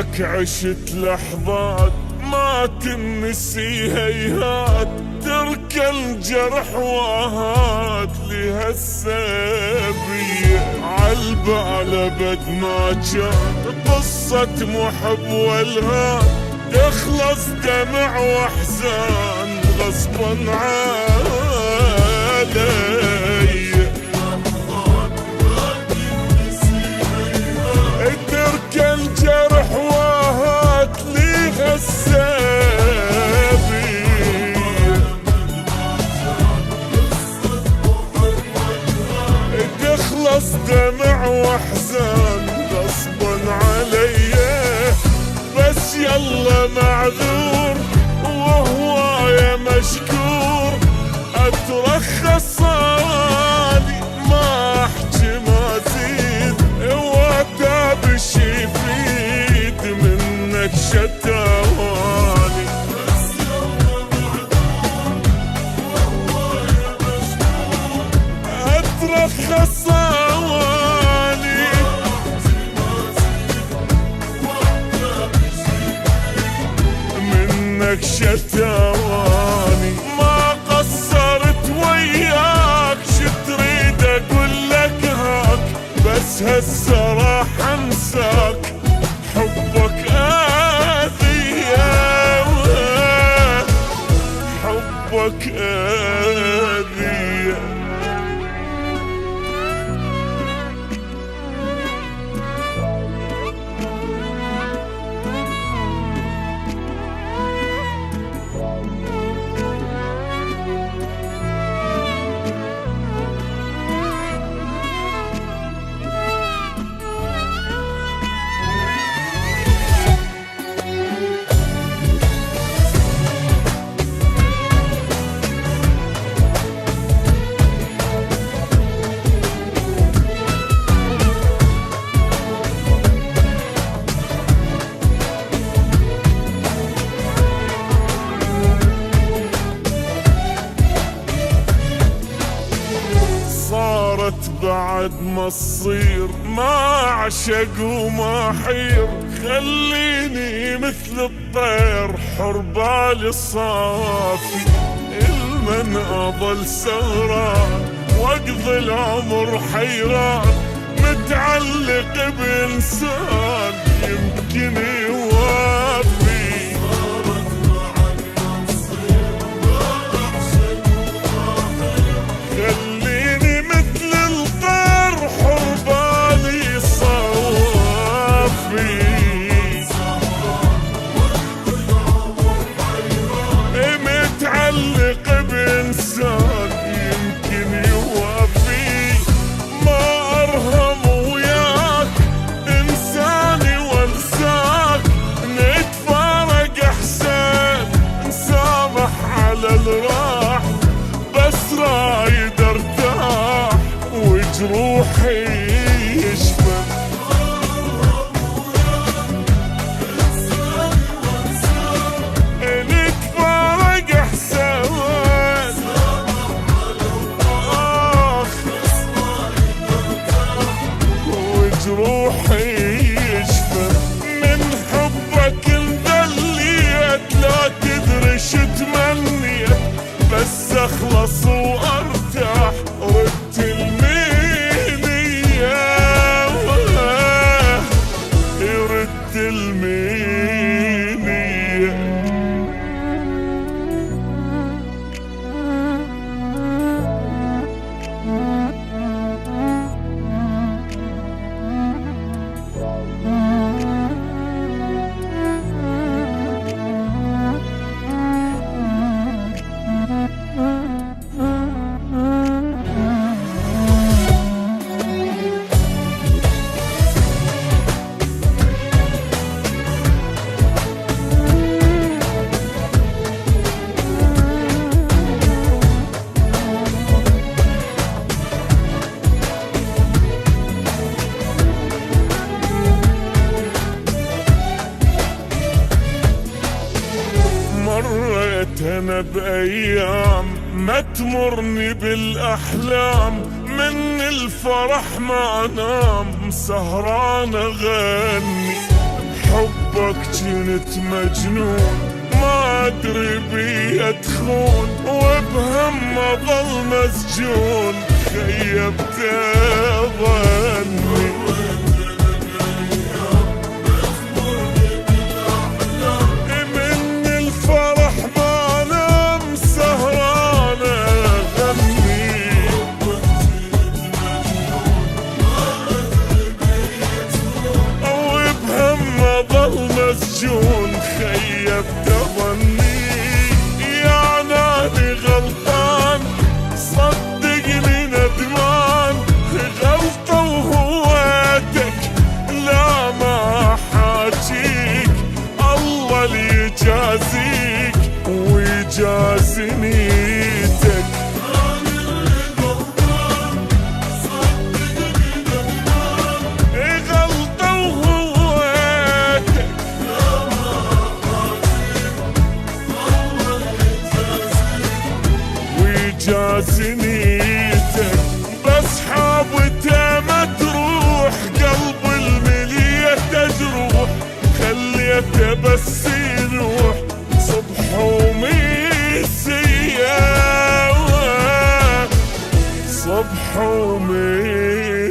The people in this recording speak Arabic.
وياك عشت لحظات ما تنسي هيهات، ترك الجرح واهات لهالسبية عالبال بد ما كان قصة محب والهان، تخلص دمع واحزان غصبا علي. ترك الجرح واهات لهالسبية، تخلص دمع واحزان غصبا علي. بس يلا معذور وهواية مشكور، اترخص صالي ما احكي ما زيد، واتابش يفيد منك شتاواني. اترخص صالي منك شتاواني. ما قصرت وياك شتريد اقول لك هاك، بس هسه راح انساك حبك اذية، حبك اذية. بعد ما تصير ما اعشق وما حير، خليني مثل الطير حر بالي صافي. المن اضل سهران واقضي العمر حيران، متعلق بانسان يمكن يوافي. متعلق بإنسان يمكن يوفي، ما أرهم وياك إنساني وانساك، نتفارق أحسن نسامح على الراح، بس رايد ارتاح وجروحي يشفى. روحي يشفى من حبك انذليت، لا تدري شو تمنيت، بس اخلص وارتاح ردت المينية، ردت المينية. مريت انا بايام ما تمرني بالاحلام، من الفرح ما انام سهران اغني، بحبك جنت مجنون، ما ادري بي ادخون، وبهم اظل مسجون، خيبت ظني. من الفرح ما نام سهران اغني، وبهم اظل مسجون، خيبت ظني. يا نادي غلطان صدقني ندمان، غلطة وهويتك لا ما حاجيك، الله اللي يجازيك ويجازي نيتك. غلطة وهويتك ويجازي نيتك، بس حاوته ما تروح، قلب الملية تجروح، خليته بس يروح صبح ومسية، صبح ومسية.